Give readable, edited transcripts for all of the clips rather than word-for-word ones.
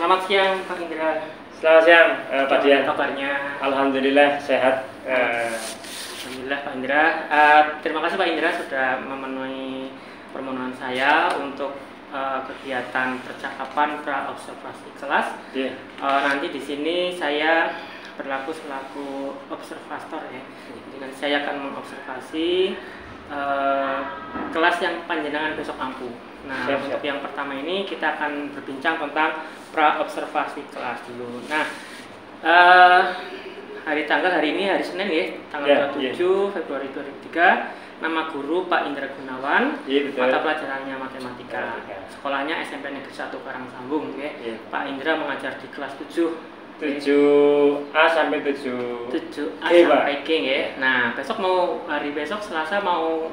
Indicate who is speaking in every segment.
Speaker 1: Selamat siang Pak Indra.
Speaker 2: Selamat siang Pak Dian.
Speaker 1: Kabarnya?
Speaker 2: Alhamdulillah sehat.
Speaker 1: Alhamdulillah Pak Indra. Terima kasih Pak Indra sudah memenuhi permohonan saya untuk kegiatan percakapan pra-observasi kelas.
Speaker 2: Yeah.
Speaker 1: Nanti di sini saya berlaku selaku observator ya. Jadi nanti saya akan mengobservasi kelas yang panjenengan besok mampu. Nah, untuk yang pertama ini kita akan berbincang tentang pra-observasi kelas dulu. Nah, hari ini hari Senin ya, tanggal 27 Februari 2003. Nama guru Pak Indra Gunawan, mata pelajarannya matematika. Sekolahnya SMP Negeri 1 Karangsambung ya. Pak Indra mengajar di kelas 7A
Speaker 2: sampai 7A
Speaker 1: sampai G ya. Nah, hari besok Selasa mau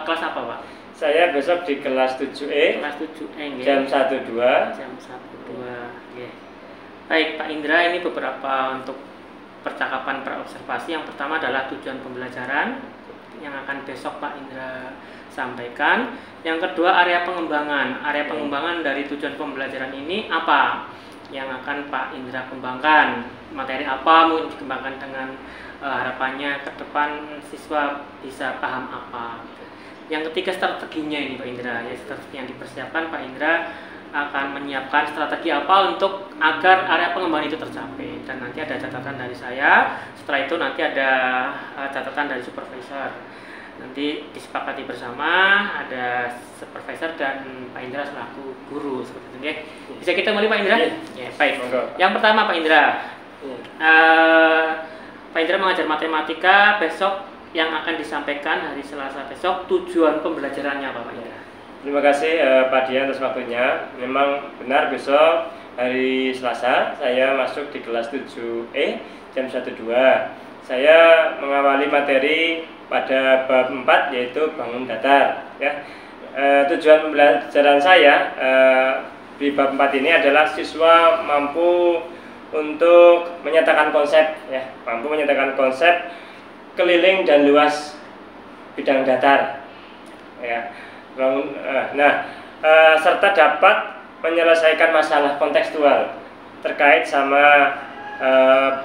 Speaker 1: kelas apa Pak?
Speaker 2: Saya besok di kelas 7E.
Speaker 1: Kelas 7E ya.
Speaker 2: Jam 1.2.
Speaker 1: Jam 1.2 ya. Baik Pak Indra, ini beberapa untuk percakapan pra-observasi. Yang pertama adalah tujuan pembelajaran yang akan besok Pak Indra sampaikan. Yang kedua area pengembangan. Area pengembangan dari tujuan pembelajaran ini apa yang akan Pak Indra kembangkan, materi apa mau dikembangkan dengan harapannya ke depan siswa bisa paham apa. Yang ketiga strateginya ini Pak Indra, ya strategi yang dipersiapkan Pak Indra akan menyiapkan strategi apa untuk agar area pengembangan itu tercapai, dan nanti ada catatan dari saya. Setelah itu nanti ada catatan dari supervisor, nanti disepakati bersama, ada supervisor dan Pak Indra selaku guru seperti itu ya. Bisa kita mulai Pak Indra? Ya, baik. Yang pertama Pak Indra, Pak Indra mengajar matematika. Besok yang akan disampaikan hari Selasa besok, tujuan pembelajarannya apa Pak Indra?
Speaker 2: Terima kasih Pak Dian atas waktunya. Memang benar besok hari Selasa saya masuk di kelas 7E jam 1.2. Saya mengawali materi pada bab 4 yaitu bangun datar ya. Tujuan pembelajaran saya di bab 4 ini adalah siswa mampu untuk menyatakan konsep ya, mampu menyatakan konsep keliling dan luas bidang datar ya. Serta dapat menyelesaikan masalah kontekstual terkait sama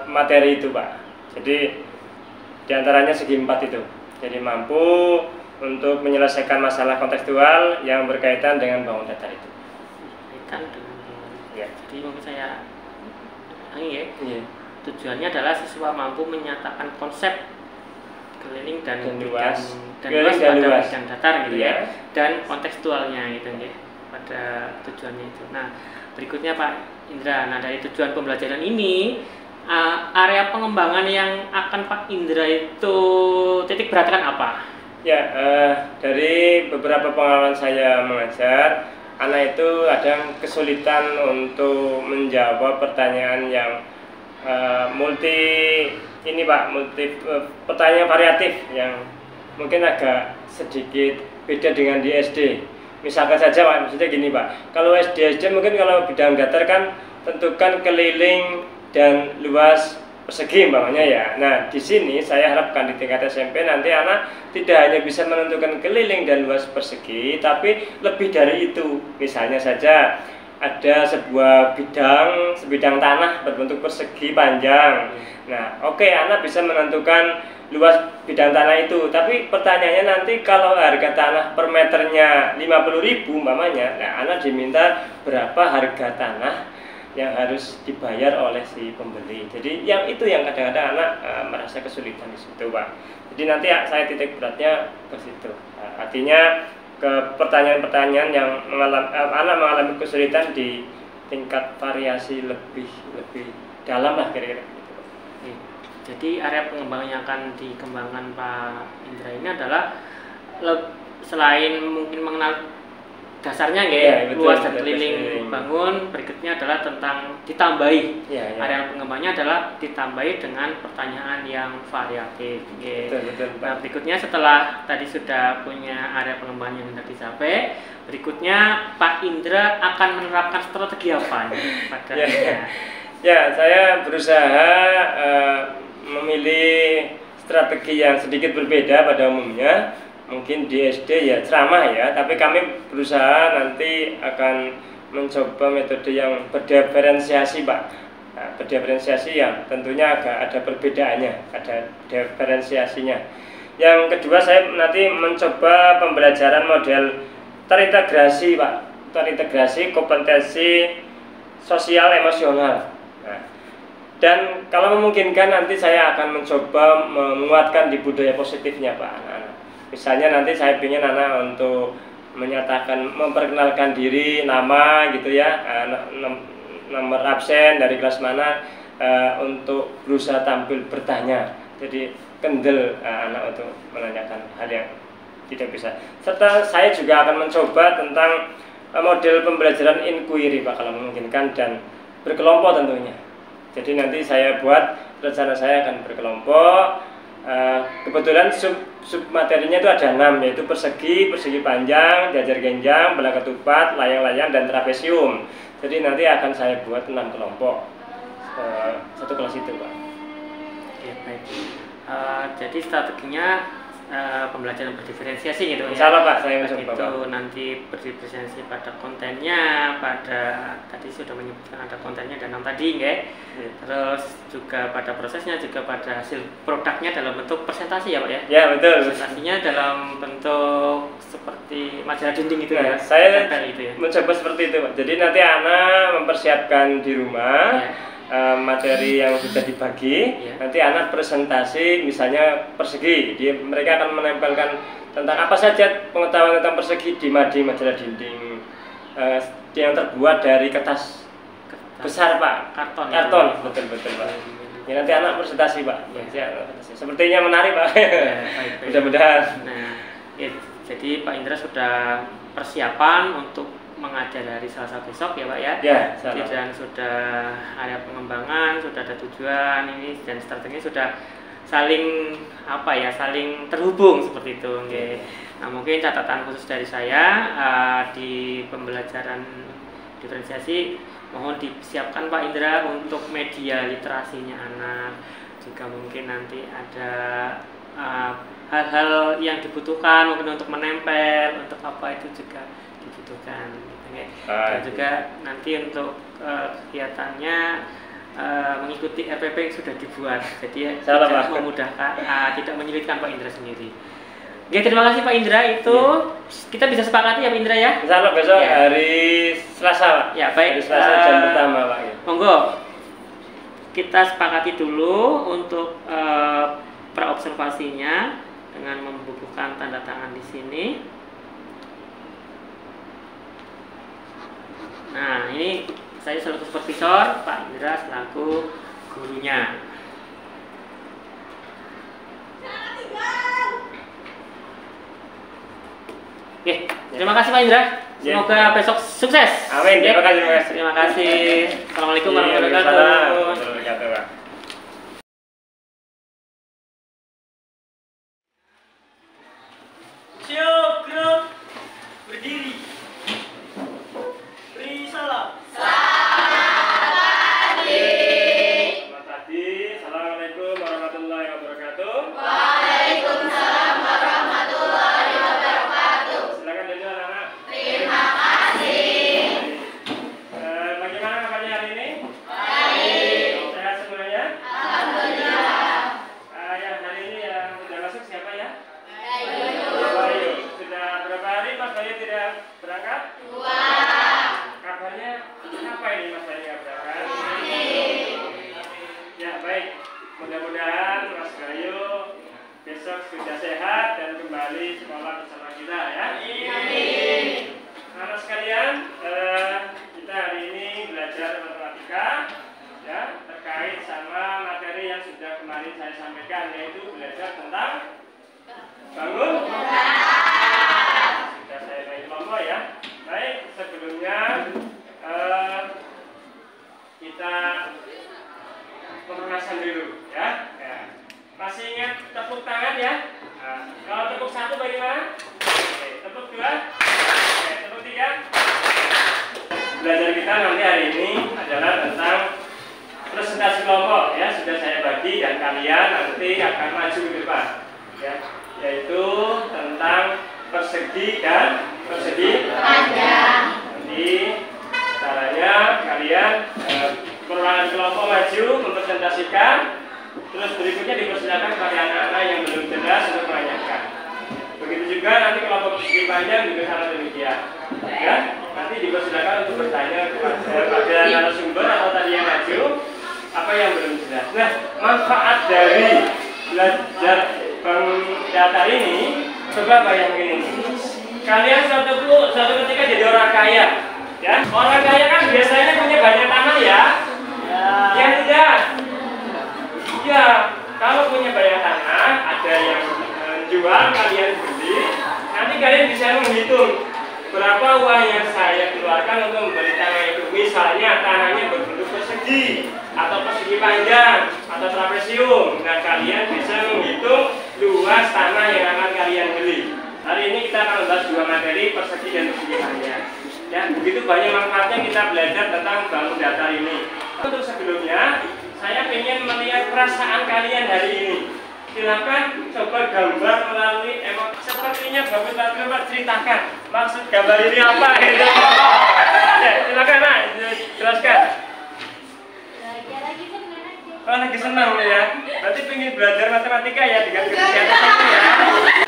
Speaker 2: materi itu Pak. Jadi diantaranya segi 4 itu. Jadi mampu untuk menyelesaikan masalah kontekstual yang berkaitan dengan bangun datar itu.
Speaker 1: Berkaitan dengan ya. Jadi mungkin saya tujuannya adalah siswa mampu menyatakan konsep keliling dan luas pada bidang datar gitu ya, dan kontekstualnya gitu ya pada tujuannya itu. Nah, berikutnya Pak Indra, nah dari tujuan pembelajaran ini area pengembangan yang akan Pak Indra itu titik beratkan apa?
Speaker 2: Ya, dari beberapa pengalaman saya mengajar, anak itu ada kesulitan untuk menjawab pertanyaan yang pertanyaan variatif yang mungkin agak sedikit beda dengan di SD. Misalkan saja Pak, maksudnya gini Pak, kalau SD mungkin kalau bidang datar kan tentukan keliling dan luas persegi umpamanya ya. Nah, di sini saya harapkan di tingkat SMP nanti anak tidak hanya bisa menentukan keliling dan luas persegi, tapi lebih dari itu. Misalnya saja ada sebuah sebidang tanah berbentuk persegi panjang. Nah, anak bisa menentukan luas bidang tanah itu. Tapi pertanyaannya nanti kalau harga tanah per meternya 50.000 umpamanya, nah anak diminta berapa harga tanah yang harus dibayar oleh si pembeli. Jadi yang itu yang kadang-kadang anak merasa kesulitan di situ Pak. Jadi nanti saya titik beratnya ke situ. Nah, artinya ke pertanyaan-pertanyaan yang anak mengalami kesulitan di tingkat variasi lebih dalam lah kira-kira gitu.
Speaker 1: Jadi area pengembangan yang akan dikembangkan Pak Indra ini adalah selain mungkin mengenal dasarnya luas dan keliling bangun, berikutnya adalah tentang ditambahi area pengembangannya adalah ditambahi dengan pertanyaan yang variatif.
Speaker 2: Betul,
Speaker 1: nah, berikutnya setelah tadi sudah punya area pengembangan yang sudah dicapai, berikutnya Pak Indra akan menerapkan strategi apa pada
Speaker 2: saya berusaha memilih strategi yang sedikit berbeda pada umumnya. Mungkin di SD ya ceramah ya, tapi kami berusaha nanti akan mencoba metode yang berdiferensiasi Pak. Nah, berdiferensiasi ya tentunya agak ada perbedaannya, ada diferensiasinya. Yang kedua saya nanti mencoba pembelajaran model terintegrasi Pak, terintegrasi kompetensi sosial emosional. Nah, dan kalau memungkinkan nanti saya akan mencoba menguatkan di budaya positifnya Pak anak-anak. Misalnya nanti saya ingin anak untuk menyatakan, memperkenalkan diri, nama gitu ya, nomor absen dari kelas mana, untuk berusaha tampil bertanya. Jadi kendel anak untuk menanyakan hal yang tidak bisa. Serta saya juga akan mencoba tentang model pembelajaran inquiry Pak kalau memungkinkan, dan berkelompok tentunya. Jadi nanti saya buat rencana saya akan berkelompok. Kebetulan sub materinya itu ada 6, yaitu persegi, persegi panjang, jajar genjang, belah ketupat, layang-layang, dan trapesium. Jadi nanti akan saya buat 6 kelompok, satu kelas itu Pak.
Speaker 1: Ya, baik. Jadi strateginya pembelajaran berdiferensiasi gitu ya.
Speaker 2: Salah Pak, saya mencoba
Speaker 1: itu
Speaker 2: Pak.
Speaker 1: nanti berdiferensiasi pada kontennya, pada tadi sudah menyebutkan ada kontennya dan tadi nggak?
Speaker 2: Ya.
Speaker 1: Terus juga pada prosesnya, juga pada hasil produknya dalam bentuk presentasi ya Pak ya?
Speaker 2: Ya betul.
Speaker 1: Presentasinya dalam bentuk seperti majalah dinding itu ya?
Speaker 2: Saya
Speaker 1: itu ya?
Speaker 2: mencoba seperti itu Pak. Jadi nanti anak mempersiapkan di rumah.
Speaker 1: Ya.
Speaker 2: Materi yang sudah dibagi, nanti anak presentasi misalnya persegi, mereka akan menempelkan tentang apa saja pengetahuan tentang persegi di majalah dinding yang terbuat dari kertas besar Pak, karton betul Pak. Ya, nanti anak presentasi Pak, sepertinya menarik Pak. Mudah-mudahan.
Speaker 1: Nah, ya, jadi Pak Indra sudah persiapan untuk mengajar hari Selasa besok ya Pak ya?
Speaker 2: Ya,
Speaker 1: dan sudah ada pengembangan, sudah ada tujuan ini, dan strateginya sudah saling saling terhubung seperti itu. Okay. Nah, mungkin catatan khusus dari saya di pembelajaran diferensiasi, mohon disiapkan Pak Indra untuk media literasinya anak, juga mungkin nanti ada hal-hal yang dibutuhkan mungkin untuk menempel, untuk apa itu juga dibutuhkan. Dan juga nanti untuk kegiatannya mengikuti RPP yang sudah dibuat, jadi tidak memudahkan, tidak menyulitkan Pak Indra sendiri. Oke, terima kasih Pak Indra. Itu kita bisa sepakati ya Pak Indra ya.
Speaker 2: Insyaallah besok hari Selasa Pak.
Speaker 1: Ya baik.
Speaker 2: Hari Selasa jam pertama Pak.
Speaker 1: Monggo kita sepakati dulu untuk praobservasinya dengan membubuhkan tanda tangan di sini. Nah, ini saya selaku supervisor, Pak Indra selaku gurunya. Oke, terima kasih Pak Indra. Semoga besok sukses.
Speaker 2: Amin. Terima kasih.
Speaker 1: Terima kasih. Assalamualaikum warahmatullahi wabarakatuh. Siap, gerak, berdiri. Beri salam.
Speaker 2: Selamat pagi. Assalamualaikum warahmatullahi wabarakatuh.
Speaker 3: Waalaikumsalam warahmatullahi wabarakatuh.
Speaker 2: Silakan duduk anak-anak.
Speaker 3: Terima kasih.
Speaker 2: Bagaimana kabarnya hari ini?
Speaker 3: Baik.
Speaker 2: Sehat semuanya?
Speaker 3: Alhamdulillah.
Speaker 2: Yang hari ini yang sudah masuk siapa ya?
Speaker 3: Baik.
Speaker 2: Bayu. Sudah berapa hari Mas Bayu tidak berangkat?
Speaker 3: 2.
Speaker 2: Kabarnya apa ini Mas Bayu nggak berangkat? Ya baik. Mudah-mudahan Mas Bayu besok sudah sehat dan kembali sekolah bersama kita ya.
Speaker 3: Amin.
Speaker 2: Anak sekalian, kita hari ini belajar matematika ya, terkait sama materi yang sudah kemarin saya sampaikan, yaitu belajar tentang bangun. Sudah saya bagi kelompok ya. Baik, sebelumnya kita pemanasan dulu ya. Masih ingat tepuk tangan ya? Kalau tepuk 1 bagaimana? Oke, tepuk 2. Oke, tepuk 3. Belajar kita nanti hari ini adalah tentang presentasi kelompok ya. Sudah saya bagi dan kalian nanti akan maju ke depan ya, yaitu tentang persegi dan persegi panjang. Nanti perorangan kelompok maju mempresentasikan. Terus berikutnya dipersilakan bagi anak-anak yang belum jelas untuk menanyakan. Begitu juga nanti kelompok persegi panjang juga sama demikian. Ya, nanti dipersilakan untuk bertanya kepada narasumber atau tadi yang maju apa yang belum jelas. Nah, manfaat dari belajar bank datar ini, coba bayangin ini. Kalian suatu ketika jadi orang kaya, ya. Orang kaya kan biasanya punya banyak tanah ya. Ya tidak. Ya, kalau punya banyak tanah, ada yang jual, kalian beli, nanti kalian bisa menghitung berapa uang yang saya keluarkan untuk membeli tanah itu. Misalnya tanahnya berbentuk persegi atau persegi panjang atau trapesium. Nah, kalian bisa menghitung luas tanah yang akan kalian beli. Hari ini kita akan membahas dua materi, persegi dan persegi panjang. Ya, begitu banyak manfaatnya kita belajar tentang bangun datar ini. Untuk sebelumnya, saya ingin melihat perasaan kalian hari ini. Silakan coba gambar melalui sepertinya Bapak ceritakan maksud gambar ini apa gitu. Ya, silakan Nak, jelaskan. Oh, lagi senang ya. Berarti pengen belajar matematika ya dengan kegiatan itu ya.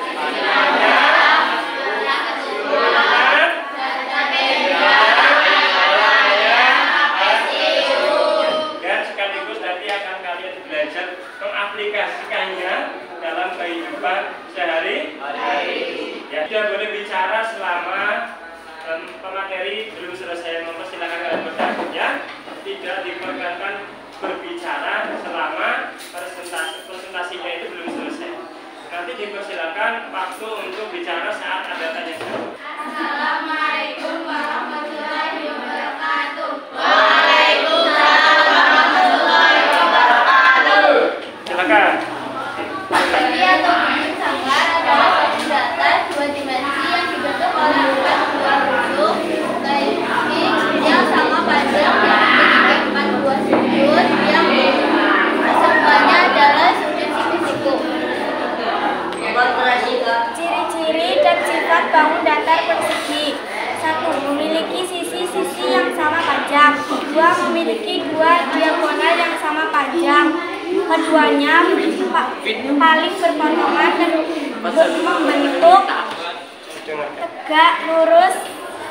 Speaker 2: Mengaplikasikannya dalam kehidupan sehari-hari. Ya, tidak boleh bicara selama pemateri belum selesai. Mempersilahkan kalian bertanya. Tidak diperkenankan berbicara selama presentasinya itu belum selesai. Nanti dipersilakan waktu untuk bicara saat ada tanya jawab.
Speaker 3: Assalamualaikum warahmatullahi wabarakatuh. Waalaikumsalam warahmatullahi wabarakatuh.
Speaker 2: Silakan.
Speaker 3: Persegi atau bentuk sanggar adalah bentuk datar dua dimensi yang dibentuk oleh dua bentuk persegi yang sama panjang yang memiliki 4 buah sudut yang kesemuanya adalah sudut siku-siku.
Speaker 4: Ciri-ciri dan sifat bangun datar persegi. 1. Memiliki sisi-sisi yang sama panjang. 2. Memiliki dua diagonal yang sama panjang. Keduanya paling berpotongan dan membentuk tegak lurus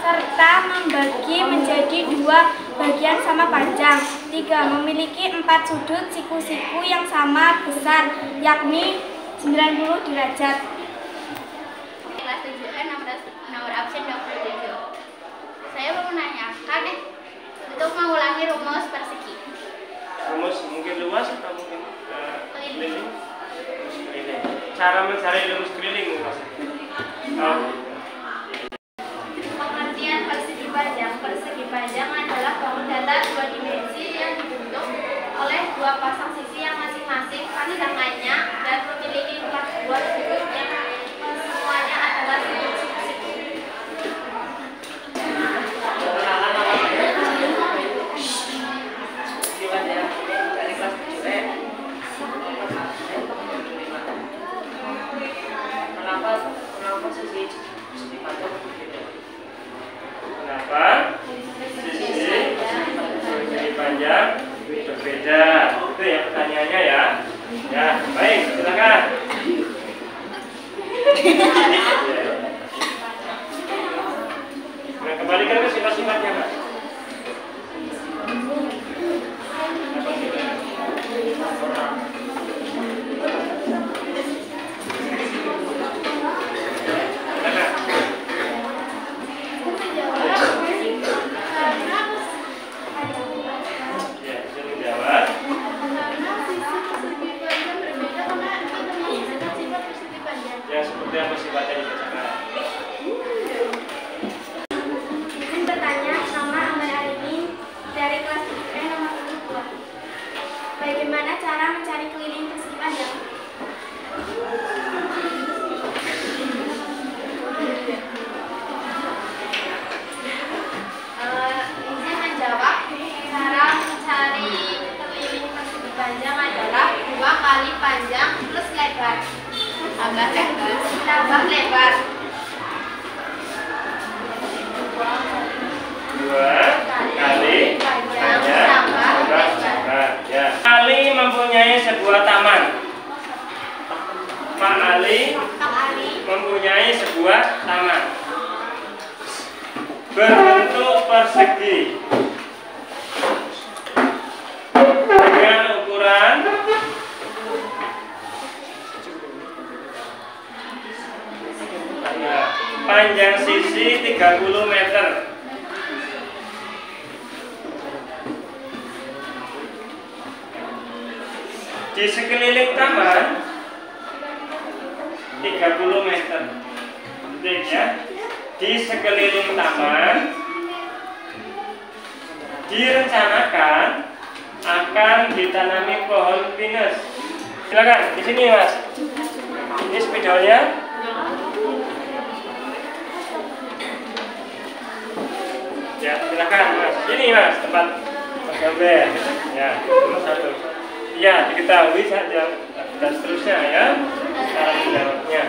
Speaker 4: serta membagi menjadi dua bagian sama panjang. 3. Memiliki 4 sudut siku-siku yang sama besar, yakni 90 derajat.
Speaker 3: Kelas 7 nomor absen 27. Saya mau menanyakan untuk mengulangi rumus persegi.
Speaker 2: Rumus mungkin luas atau mungkin keliling? Cara mencari rumus keliling maksudnya.
Speaker 3: Pengertian persegi panjang. Persegi panjang adalah bangun datar dua dimensi yang dibentuk oleh dua pasang sisi yang masing-masing panjangnya dan memiliki 4 buah sudut yang semuanya adalah sudut siku-siku.
Speaker 2: Kenapa sisi panjang berbeda? Itu ya pertanyaan. sebuah taman berbentuk persegi dengan ukuran panjang sisi 30 meter. Di sekeliling taman 30 meter. Penting ya. Di sekeliling taman direncanakan akan ditanami pohon pinus. Silakan di sini Mas. Ini spidolnya. Ya, silakan Mas. Ini Mas tempat gambar. Ya, nomor 1. Ya, diketahui saja dan seterusnya ya. Cara menjawabnya.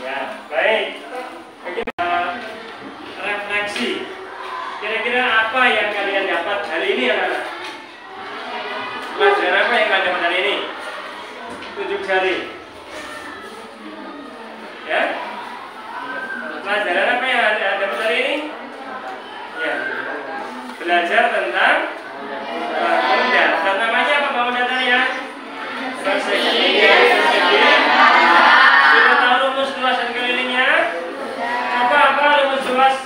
Speaker 2: Ya, baik. Refleksi. Kira-kira apa yang kalian dapat hari ini anak-anak? Pelajaran apa yang kalian dapat hari ini? Tunjuk jari. Ya? Pelajaran apa yang kalian dapat hari ini? Ya. Belajar tentang bangun datar. Namanya apa bangun datar ya? Persegi. Kita tahu rumus luas dan kelilingnya? Apa rumus luas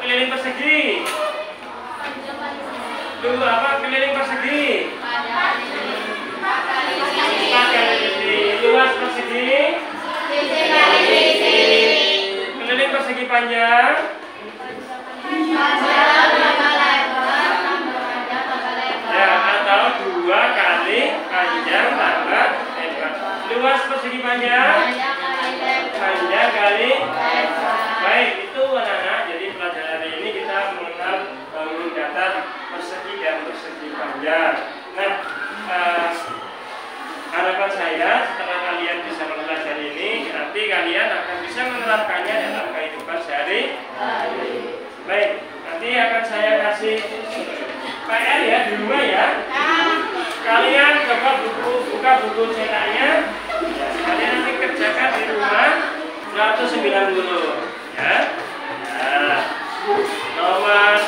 Speaker 2: keliling persegi? Dulu apa keliling persegi? Luas persegi? Keliling persegi panjang? Ya, atau 2 kali panjang tambah lebar. Luas persegi panjang? Panjang kali baik, itu anak-anak. Jadi pelajaran hari ini kita mengenal bangun datar persegi dan persegi panjang. Nah, harapan saya setelah kalian bisa mempelajari ini, nanti kalian akan bisa menerapkannya dalam kehidupan sehari-hari. Baik, nanti akan saya kasih PR ya di rumah ya. Kalian coba buka buku cetaknya. Kalian nanti kerjakan di rumah 190 ya. Nah, nomor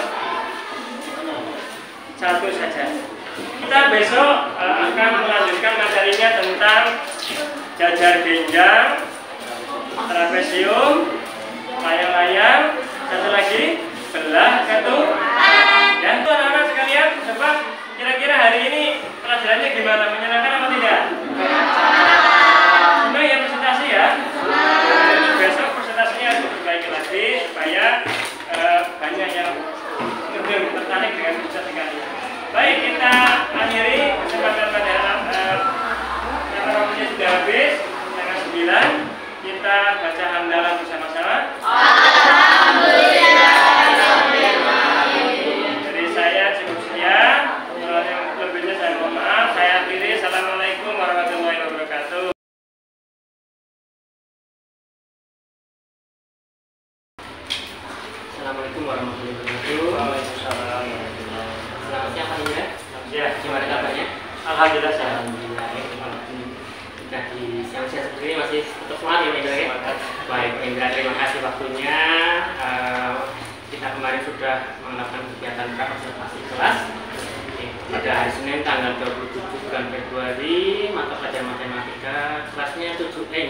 Speaker 2: 1 saja. Kita besok akan melanjutkan materinya tentang jajar genjang, trapesium, layang-layang, satu lagi belah ketukan. Dan tuh anak-anak sekalian, coba kira-kira hari ini pelajarannya gimana? Menyenangkan apa tidak? Senang ya presentasi ya? Besok presentasinya harus diperbaiki lagi supaya banyak yang tertarik dengan presentasi kalian. Baik, kita akhiri kesempatan pada karena waktunya sudah habis. Tanggal 9 kita baca hamdalah bersama-sama. Dari saya cukup sekian. Kalau yang lebihnya saya mohon maaf. Saya akhiri. Assalamualaikum warahmatullahi wabarakatuh.
Speaker 1: Assalamualaikum warahmatullahi wabarakatuh.
Speaker 2: Waalaikumsalam.
Speaker 1: Selamat siang Pak Indra.
Speaker 2: Ya,
Speaker 1: Gimana kabarnya?
Speaker 2: alhamdulillah sehat.
Speaker 1: Alhamdulillah. Sudah di siang-siang seperti ini masih tetap semangat ya Pak Indra ya? Baik Pak Indra, terima kasih waktunya. Kita kemarin sudah melakukan kegiatan praobservasi kelas. Pada hari Senin tanggal 27 bulan Februari, mata pelajaran matematika kelasnya 7E.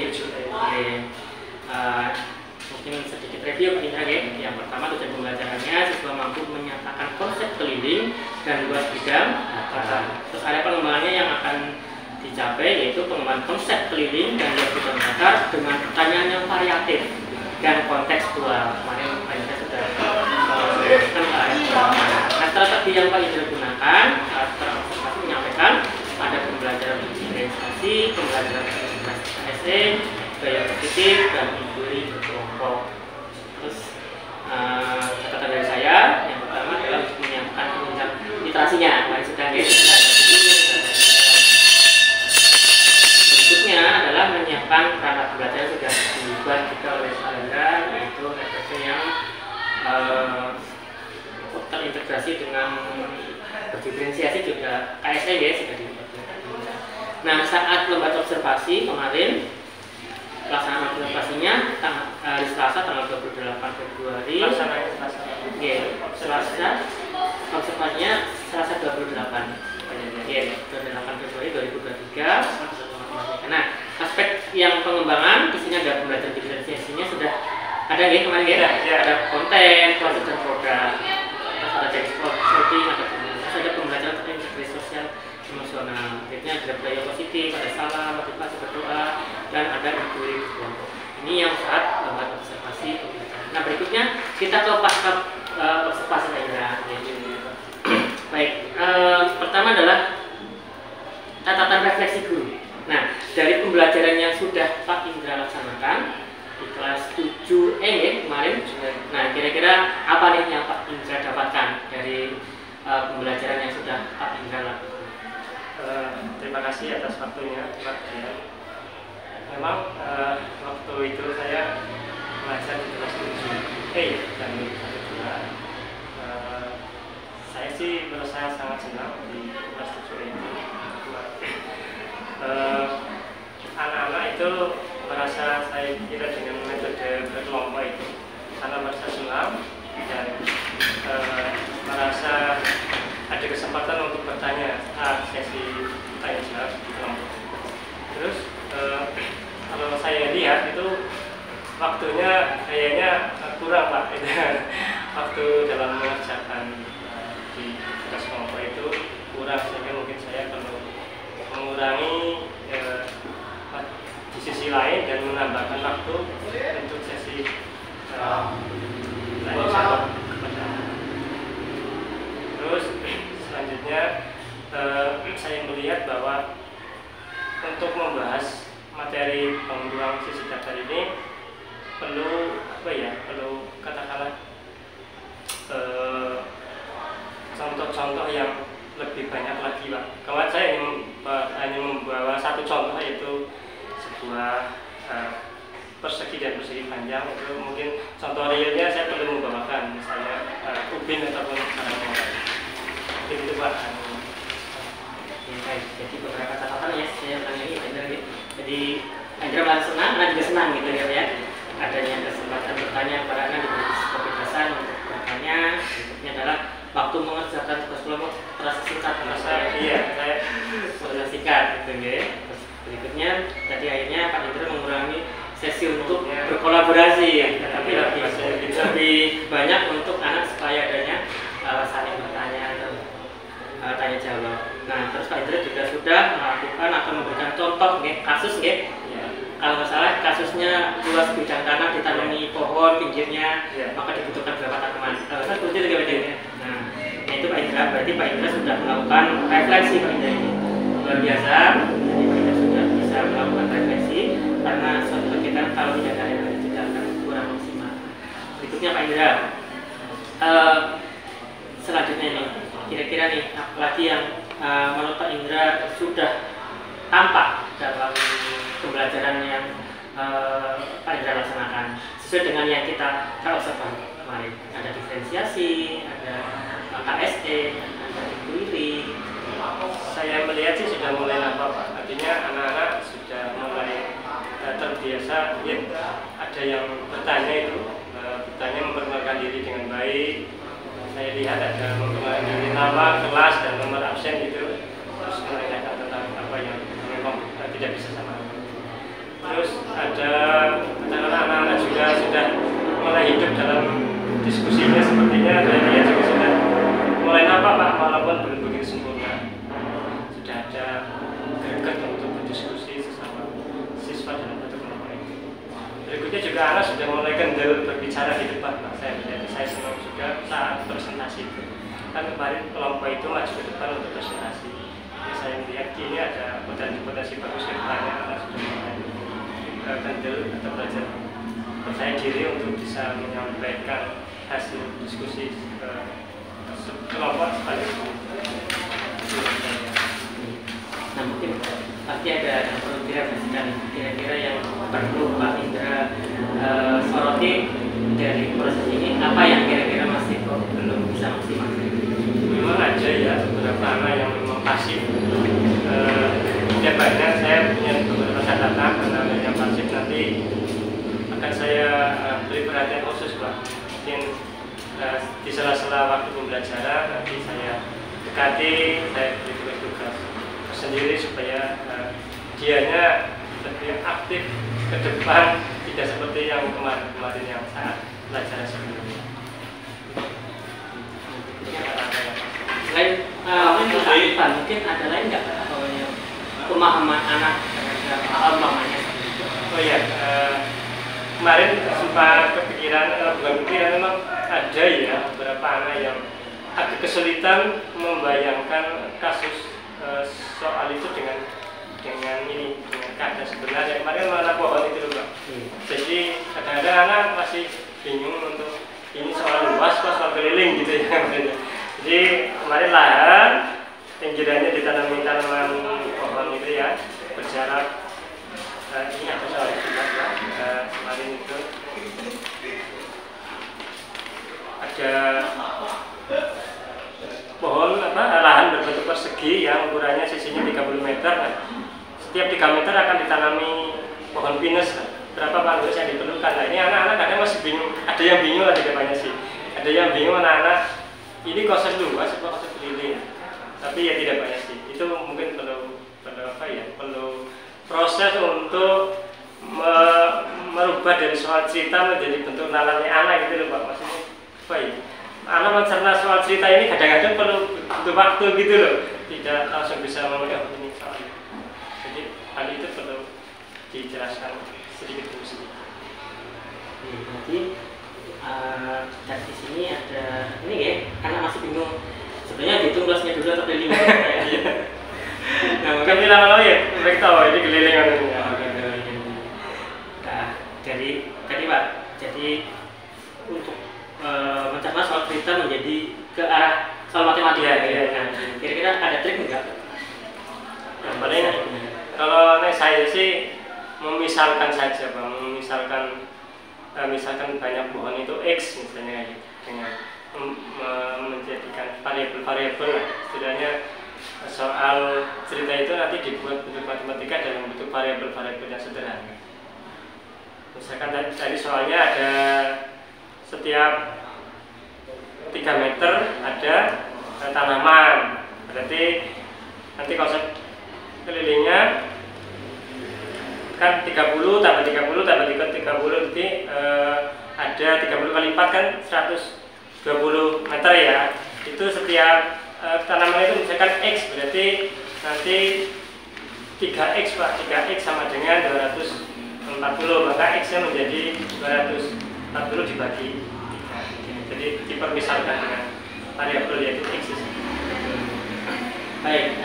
Speaker 1: Mungkin sedikit review Pak Indra ya. Yang pertama, tujuan pembelajarannya siswa mampu menyatakan konsep keliling dan luas bidang data. Terus area pengembangannya yang akan dicapai yaitu pengembangan konsep keliling dan luas bidang data dengan pertanyaan yang variatif dan kontekstual. Kemarin Pak Indra sudah menjelaskan nah, strategi yang Pak Indra gunakan saat terobservasi menyampaikan ada pembelajaran diferensiasi, pembelajaran KSE, gaya positif, dan inquiry berkelompok. Terus catatan dari saya yang pertama adalah menyiapkan penunjang literasinya. Mari sudah berikutnya adalah menyiapkan perangkat belajar sudah dibuat juga oleh Pak Indra, yaitu RPC yang terintegrasi dengan berdiferensiasi juga KSE ya sudah dibuat. Nah, saat lembar observasi kemarin pelaksanaan observasinya hari Selasa tanggal 28 Februari. Selasa observasinya Selasa 28. 28 Februari 2023. Nah, aspek yang pengembangan isinya ada pembelajaran diferensiasinya sudah ada ya kemarin ya. Ada konten, proses dan produk. Terus ada shaping, ada pembelajaran tentang integrasi sosial emosional. Akhirnya ada budaya positif, ada salam, motivasi berdoa, dan ada inquiry kelompok. Ini yang saat lembar observasi pembelajaran. Nah, berikutnya kita ke pasca observasi daerah. Baik, pertama adalah catatan refleksi guru. Nah, dari pembelajaran yang sudah Pak Indra laksanakan di kelas 7E ya, kemarin. Nah, kira-kira apa nih yang Pak Indra dapatkan dari pembelajaran yang sudah Pak Indra lakukan?
Speaker 2: Terima kasih atas waktunya, Pak. Memang waktu itu saya belajar di kelas 7E dan saya sih merasa sangat senang di kelas 7E itu. Anak-anak itu merasa saya kira dengan metode berkelompok itu karena merasa senang dan merasa ada kesempatan untuk bertanya saat sesi tanya jawab di kelompok. Terus kalau saya lihat itu waktunya kayaknya kurang Pak. Waktu dalam mengerjakan di kelas kelompok itu kurang, sehingga mungkin saya perlu mengurangi di sisi lain dan menambahkan waktu untuk sesi tanya jawab. Terus selanjutnya saya melihat bahwa untuk membahas materi pengembangan sisi daftar ini perlu perlu katakanlah contoh-contoh yang lebih banyak lagi Pak. Kemarin saya hanya membawa satu contoh, yaitu sebuah persegi dan persegi panjang. Itu mungkin contoh realnya saya perlu membawakan, misalnya ubin ataupun barang lain. Itu Pak.
Speaker 1: Jadi beberapa catatan ya saya ulangi ini. Jadi Indra malah senang, Anda juga senang gitu ya. Adanya kesempatan bertanya para anak diberi kebebasan untuk bertanya. Berikutnya adalah waktu mengerjakan tugas kelompok terasa singkat. Saya sudah singkat gitu ya. Terus berikutnya tadi akhirnya Pak Indra mengurangi sesi untuk berkolaborasi, tapi lebih banyak untuk anak supaya adanya saling bertanya atau tanya jawab. Nah, terus Pak Indra juga sudah melakukan atau memberikan contoh kasus kalau nggak salah kasusnya luas bidang tanah ditanami pohon pinggirnya, maka dibutuhkan berapa tanaman. Kan begitu juga bedanya. Nah, itu Pak Indra, berarti Pak Indra sudah melakukan refleksi Pak Indra ini luar biasa. Jadi Pak Indra sudah bisa melakukan refleksi karena suatu kegiatan kalau tidak ada yang tidak akan kurang maksimal. Berikutnya Pak Indra, selanjutnya nih, kira-kira nih apalagi yang menurut Pak Indra sudah tampak dalam pembelajaran yang Pak Indra laksanakan sesuai dengan yang kita observasi kemarin. Ada diferensiasi, ada KSE, ada inquiry.
Speaker 2: Saya melihat sih sudah mulai nampak Pak. Artinya anak-anak sudah mulai terbiasa. Ada yang bertanya itu, bertanya memperkenalkan diri dengan baik. Saya lihat ada memperkenalkan diri nama, kelas, dan nomor absen gitu. Terus menanyakan tentang apa yang memang tidak bisa sama. Terus ada anak-anak juga sudah berikutnya juga anak sudah mulai kendel berbicara di depan Pak. Saya senang juga saat presentasi itu. Kan kemarin kelompok itu maju ke depan untuk presentasi. Jadi saya melihat ini ada potensi bagus ke depannya, anak sudah mulai kendel atau belajar percaya diri untuk bisa menyampaikan hasil diskusi kelompok sekaligus.
Speaker 1: Nah mungkin pasti ada yang perlu direfleksikan kira-kira yang perlu Pak Indra soroti dari proses ini, apa yang kira-kira masih belum bisa maksimal?
Speaker 2: Memang ada ya beberapa anak yang memang pasif. Tidak banyak, saya punya beberapa catatan anak yang pasif nanti akan saya beri perhatian khusus Pak. Mungkin di sela-sela waktu pembelajaran nanti saya dekati, saya beri tugas-tugas sendiri supaya dianya lebih aktif ke depan, tidak seperti yang kemarin-kemarin yang saat belajar sebelumnya.
Speaker 1: Selain kearifan, mungkin ada lain nggak pemahaman anak terhadap umpamanya?
Speaker 2: Oh iya, kemarin sempat bukan kepikiran, memang ada ya beberapa anak yang agak kesulitan membayangkan kasus soal itu dengan keadaan sebenarnya. Kemarin anak pohon itu loh Pak. Jadi kadang-kadang anak masih bingung untuk ini soal luas, soal keliling gitu ya. Jadi kemarin lahan pinggirannya ditanami tanaman pohon itu ya, berjarak ini ada soal juga kemarin itu ada pohon lahan berbentuk persegi yang ukurannya sisinya 30 meter. Nah, setiap 3 meter akan ditanami pohon pinus. Berapa Pak Luis yang diperlukan? Nah, ini anak-anak kadang masih bingung. Ada yang bingung lah, tidak banyak sih. Ada yang bingung anak-anak ini konsep luas atau konsep keliling. Tapi ya tidak banyak sih. Itu mungkin perlu proses untuk merubah dari soal cerita menjadi bentuk nalarnya anak gitu loh Pak. Maksudnya apa ya? Anak mencerna soal cerita ini kadang-kadang perlu butuh waktu gitu loh, tidak langsung bisa memahami ini soal ini. Jadi hal itu perlu dijelaskan sedikit demi sedikit.
Speaker 1: Berarti dari sini ada ini ya, anak masih bingung sebenarnya dihitung kelasnya dulu atau keliling.
Speaker 2: Nah, kami lama-lama ya mereka tahu ini keliling atau ini.
Speaker 1: Nah, dari tadi Pak, jadi untuk mencerna soal cerita menjadi ke arah soal matematika. Kira-kira ada trik enggak?
Speaker 2: Yang paling kalau saya sih memisalkan saja Pak, misalkan banyak pohon itu X misalnya dengan menjadikan variabel lah. Setidaknya soal cerita itu nanti dibuat bentuk matematika dalam bentuk variabel-variabel yang sederhana. Misalkan tadi soalnya ada setiap 3 meter ada tanaman, berarti nanti konsep kelilingnya kan 30 tambah 30 tambah 30 nanti ada 30 kali 4 kan 120 meter ya. Itu setiap tanaman itu misalkan X, berarti nanti 3X Pak, 3X sama dengan 240, maka X nya menjadi 240 dibagi 3. Jadi dipermisalkan dengan variabel yaitu X.
Speaker 1: Baik,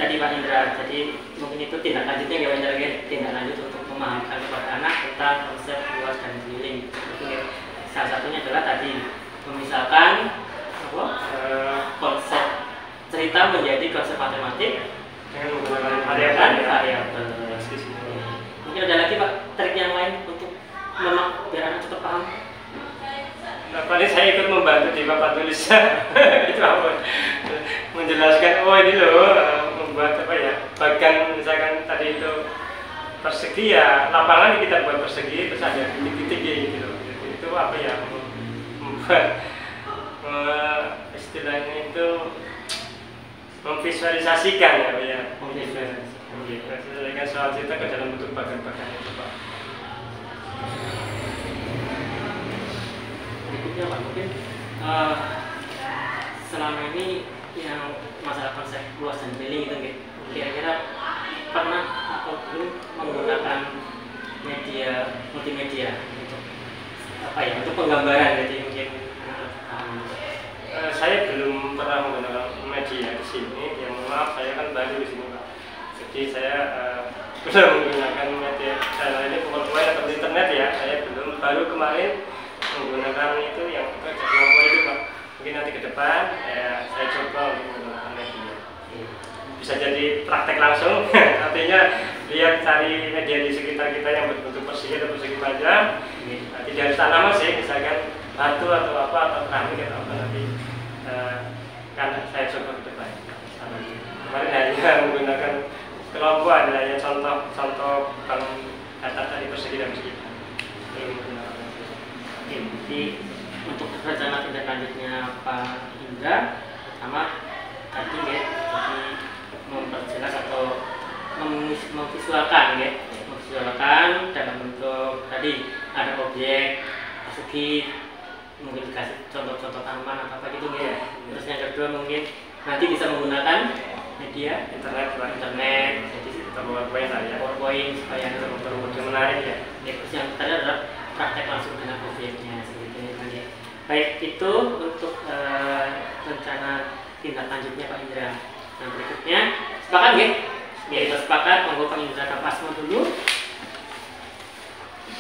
Speaker 1: tadi Pak Indra, jadi mungkin itu tindak lanjutnya ya Pak Indra, tindak lanjut untuk memahamkan kepada anak tentang konsep luas dan keliling. Salah satunya adalah tadi memisalkan konsep cerita menjadi konsep matematik
Speaker 2: dengan menggunakan variabel.
Speaker 1: Mungkin ada lagi Pak trik yang lain untuk biar anak cepat paham?
Speaker 2: Paling saya ikut membantu di papan tulis itu apa? Menjelaskan, oh ini loh membuat apa ya? Bagian misalkan tadi itu persegi ya, lapangan kita buat persegi terus ada titik-titik gitu. Itu apa ya? Membuat istilahnya itu memvisualisasikan ya, Pak ya. Memvisualisasikan soal cerita ke dalam bentuk bagan-bagan itu, Pak.
Speaker 1: Berikutnya Pak, mungkin selama ini yang masalah konsep luas dan keliling itu kira-kira pernah atau belum menggunakan media multimedia untuk apa ya, untuk penggambaran, jadi mungkin
Speaker 2: saya belum pernah menggunakan media di sini. Ya mohon maaf, saya kan baru di sini Pak. Jadi saya belum menggunakan media ini PowerPoint atau internet ya. Saya belum, baru kemarin menggunakan itu yang PowerPoint itu Pak. Mungkin nanti ke depan saya coba untuk menggunakan media. Bisa jadi praktek langsung, artinya lihat cari media di sekitar kita yang berbentuk persegi atau persegi panjang. Tidak harus tanaman sih, misalkan batu atau apa atau keramik atau apa nanti kan saya coba ke depan. Kemarin hanya menggunakan kelompok, hanya contoh bangun datar tadi persegi dan persegi.
Speaker 1: Oke, jadi untuk rencana tindak lanjutnya Pak Indra, pertama tadi ya, jadi memperjelas atau memvisualkan ya, memvisualkan dalam bentuk tadi ada objek persegi, mungkin dikasih contoh-contoh tanaman atau apa gitu ya. Terus yang kedua mungkin nanti bisa menggunakan media
Speaker 2: internet,
Speaker 1: jadi
Speaker 2: atau PowerPoint lah ya.
Speaker 1: PowerPoint supaya ada
Speaker 2: yang menarik ya.
Speaker 1: Terus yang tadi adalah praktek langsung dengan objeknya seperti itu kan ya. Baik, itu untuk rencana tindak lanjutnya Pak Indra. Yang berikutnya sepakat ya? Ya, kita sepakat. Monggo Pak Indra ke Pasmo dulu.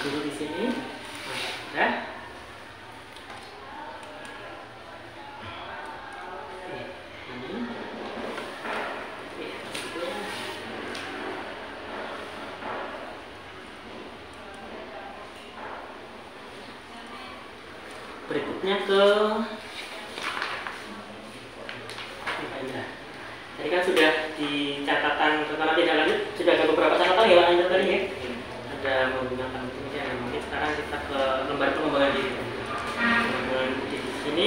Speaker 1: Dulu di sini. Ya. Berikutnya ke Pak Indra. Tadi kan sudah di catatan rencana tindak lanjut sudah ada beberapa catatan ya Pak Indra tadi ya. Ada menggunakan media. Mungkin sekarang kita ke lembar pengembangan diri. Pengembangan di sini,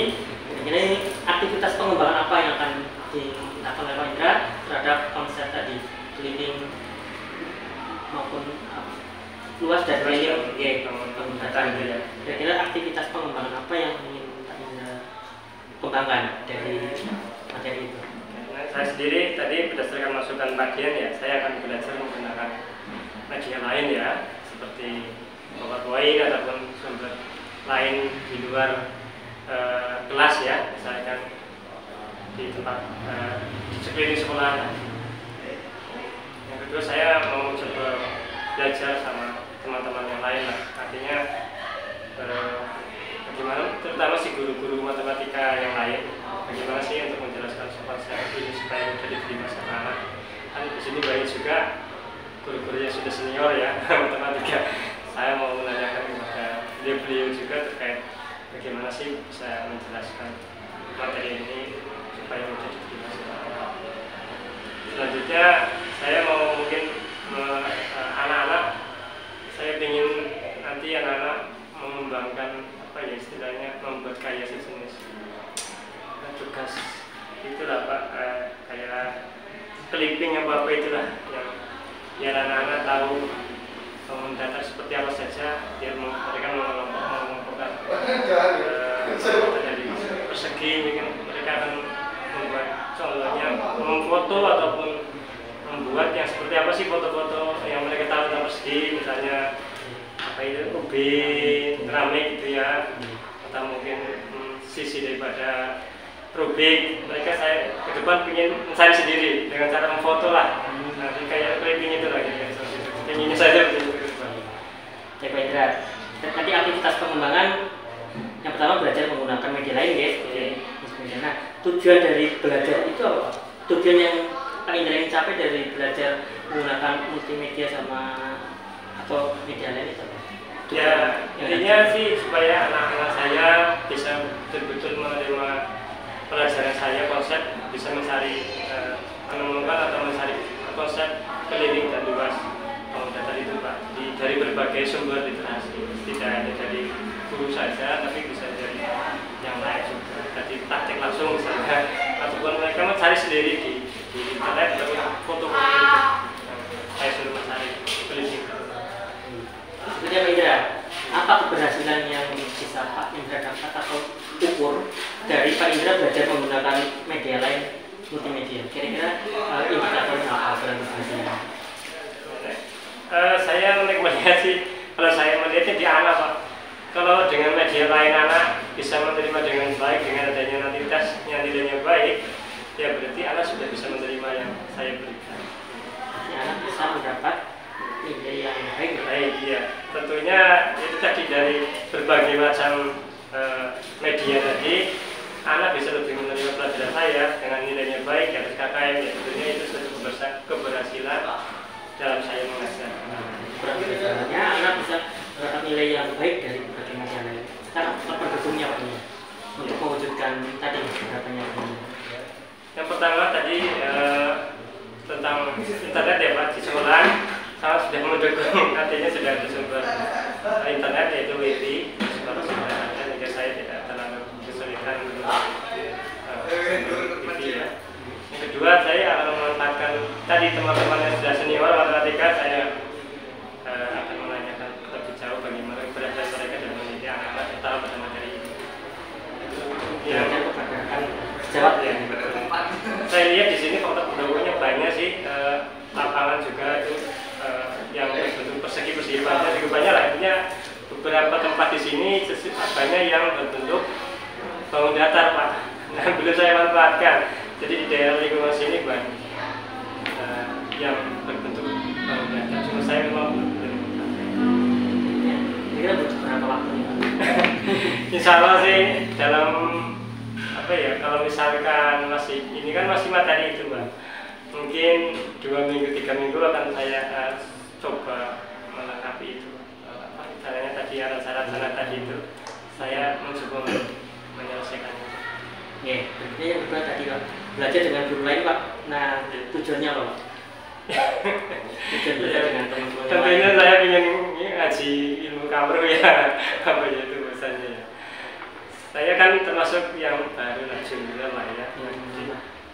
Speaker 1: kira-kira ini aktivitas pengembangan apa yang akan dilakukan oleh Pak Indra terhadap konsep tadi, cleaning maupun luas dan keliling penggunaan ya. Kira-kira aktivitas pengembangan apa yang ingin Pak Indra kembangkan dari materi itu?
Speaker 2: Saya sendiri tadi berdasarkan masukan Pak Dian ya, saya akan belajar menggunakan media lain ya, seperti PowerPoint ataupun sumber lain di luar kelas ya, misalkan di tempat di sekeliling sekolah. Yang kedua, saya mau coba belajar sama teman-teman yang lain lah, artinya bagaimana terutama si guru-guru matematika yang lain, bagaimana sih untuk menjelaskan konsep ini supaya mudah diterima sama anak. Kan di sini banyak juga guru-guru yang sudah senior ya matematika. Saya mau menanyakan kepada beliau juga terkait bagaimana sih bisa menjelaskan materi ini supaya mudah diterima sama anak. Selanjutnya saya mau mungkin anak-anak, saya ingin nanti anak-anak mengembangkan apa ya istilahnya, membuat karya sejenis tugas itulah Pak, kayak clipping apa itulah yang biar anak-anak tahu bangun datar seperti apa saja, biar mereka mengelompokkan dari persegi. Mungkin mereka akan membuat contohnya memfoto ataupun membuat yang seperti apa sih foto-foto yang mereka tahu tentang persegi, misalnya apa itu ubin, keramik gitu ya, atau mungkin sisi daripada rubik. Mereka saya ke depan ingin mencari sendiri dengan cara memfoto lah, nanti kayak clipping itu lagi ya, ini saja begitu.
Speaker 1: Ya Pak Indra, nanti aktivitas pengembangan yang pertama belajar menggunakan media lain ya. Nah, tujuan dari belajar itu apa? Tujuan yang Pak Indra ingin capai dari belajar menggunakan multimedia sama atau media lain itu apa?
Speaker 2: Ya, intinya sih supaya anak-anak saya bisa betul-betul menerima pelajaran saya, konsep, bisa mencari menemukan atau mencari konsep keliling dan luas bangun datar itu Pak, dari berbagai sumber literasi, tidak hanya dari guru saja tapi bisa dari yang lain juga, dari praktek langsung misalnya, ataupun mereka mencari sendiri di internet atau foto-foto itu saya suruh mencari keliling.
Speaker 1: Sebenarnya Pak Indra, apa keberhasilan yang bisa Pak Indra dapat atau ukur dari Pak Indra belajar menggunakan media lain multimedia? Kira-kira indikatornya apa keberhasilan?
Speaker 2: Saya melihat sih yang lain anak bisa menerima dengan baik dengan adanya nanti tes yang nilainya baik, ya berarti anak sudah bisa menerima yang saya berikan.
Speaker 1: Jadi anak bisa mendapat nilai yang baik.
Speaker 2: Baik, iya. Tentunya itu tadi dari berbagai macam media tadi, anak bisa lebih menerima pelajaran saya dengan nilainya baik ya KKM, ya tentunya itu suatu keberhasilan dalam saya mengajar.
Speaker 1: Berarti misalnya anak bisa mendapat nilai yang baik dari berbagai macam nilai. Sekarang apa gedungnya Pak ini untuk mewujudkan tadi harapannya ini?
Speaker 2: Yang pertama tadi tentang internet ya Pak, di sekolah saya sudah mendukung, artinya sudah ada sumber internet yaitu WiFi, kalau sudah ada sehingga saya tidak terlalu kesulitan untuk WiFi ya. Yang kedua, saya akan memanfaatkan tadi teman-teman yang sudah senior matematika, saya akan menanyakan lebih jauh bagaimana keberhasilan mereka dalam mendidik anak-anak terutama pada materi ini. Ya,
Speaker 1: jawab ya.
Speaker 2: Saya lihat di sini faktor pendukungnya banyak sih, lapangan juga itu yang berbentuk persegi banyak juga banyak lah. Intinya beberapa tempat di sini banyak yang berbentuk bangun datar Pak. Nah, belum saya manfaatkan. Jadi di daerah lingkungan sini banyak yang berbentuk bangun datar. Cuma saya memang belum.
Speaker 1: Kira butuh berapa waktu?
Speaker 2: Insya Allah sih dalam apa ya, kalau misalkan masih ini kan masih materi itu Mbak, mungkin 2 minggu 3 minggu akan saya coba melengkapi itu apa caranya tadi, syarat-syarat tadi itu saya mencoba menyelesaikannya.
Speaker 1: Ya, berikutnya yang kedua tadi Pak, belajar dengan guru lain Pak. Nah, tujuannya apa Pak? Tujuan belajar dengan teman-teman
Speaker 2: tentunya saya ingin ngaji ilmu kamru ya, apa ya itu bahasanya ya. Saya kan termasuk yang baru lah, junior lah ya.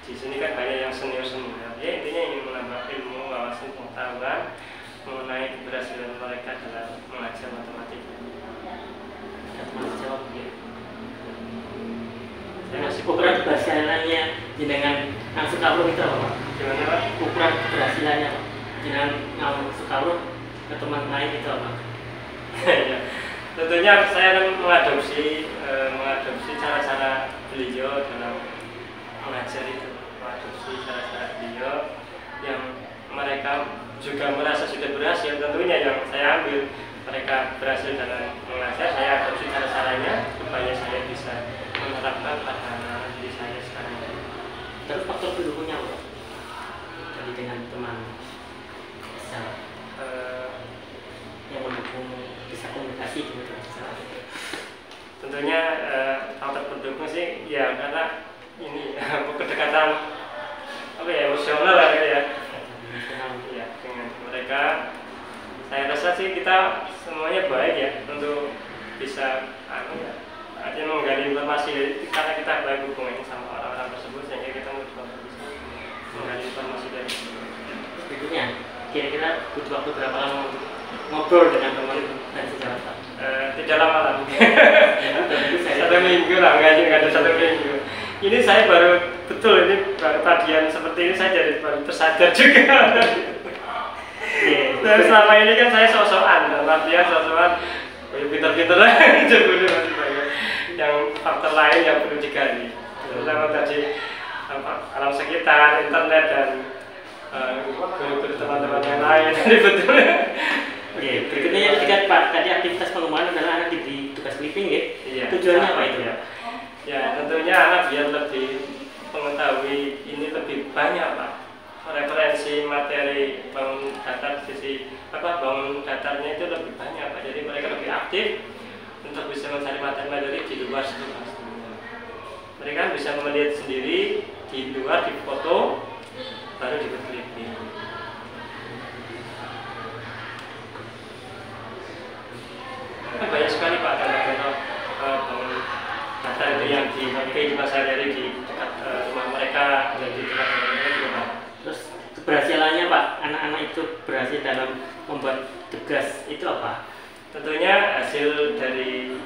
Speaker 2: Di sini kan banyak yang senior semua. Ya intinya ingin menambah ilmu, wawasan pengetahuan mengenai keberhasilan mereka dalam mengajar matematika.
Speaker 1: Mas jawab ya. Saya masih ukuran keberhasilannya dengan yang Sukawruh itu apa Pak?
Speaker 2: Gimana Pak?
Speaker 1: Ukuran keberhasilannya Pak dengan yang Sukawruh ke teman lain itu apa?
Speaker 2: Ya. Tentunya saya akan mengadopsi cara-cara beliau dalam mengajar itu, mengadopsi cara-cara beliau yang mereka juga merasa sudah berhasil. Tentunya yang saya ambil, mereka berhasil dalam mengajar, saya adopsi cara-caranya supaya saya bisa menerapkan pada anak diri saya sekarang.
Speaker 1: Terus faktor pendukungnya apa? Jadi dengan teman bisa yang mendukung bisa komunikasi gitu misalnya.
Speaker 2: Tentunya faktor pendukung sih ya karena ini kedekatan apa ya, emosional lah gitu ya. Ya dengan mereka saya rasa sih kita semuanya baik ya untuk bisa artinya menggali informasi karena kita baik hubungannya sama orang-orang tersebut sehingga kita bisa menggali informasi dari
Speaker 1: berikutnya kira-kira butuh waktu berapa lama untuk ngobrol dengan teman dan sejarah Pak?
Speaker 2: Tidak lama lah. 1 minggu lah, nggak ada 1 minggu. Ini saya baru betul ini baru kajian seperti ini saya jadi baru tersadar juga. Dan selama ini kan saya sok-sokan, latihan sok-sokan, pinter-pinter aja dulu masih banyak. Yang faktor lain yang perlu digali, terutama tadi alam sekitar, internet dan guru-guru teman-teman yang lain. Jadi betul.
Speaker 1: Oke, berikutnya yang ketiga Pak, tadi aktivitas pengembangan adalah anak diberi tugas clipping ya?
Speaker 2: Iya.
Speaker 1: Tujuannya apa itu ya?
Speaker 2: Ya tentunya anak biar lebih mengetahui ini lebih banyak Pak, referensi materi bangun datar sisi bangun datarnya itu lebih banyak Pak, jadi mereka lebih aktif untuk bisa mencari materi-materi di luar sekolah. Mereka bisa melihat sendiri di luar, di foto, baru dibuat clipping. Banyak sekali Pak contoh bangun datar itu yang di kehidupan sehari-hari di dekat rumah mereka dan di dekat mereka juga.
Speaker 1: Terus keberhasilannya Pak, anak-anak itu berhasil dalam membuat tugas itu apa?
Speaker 2: Tentunya hasil dari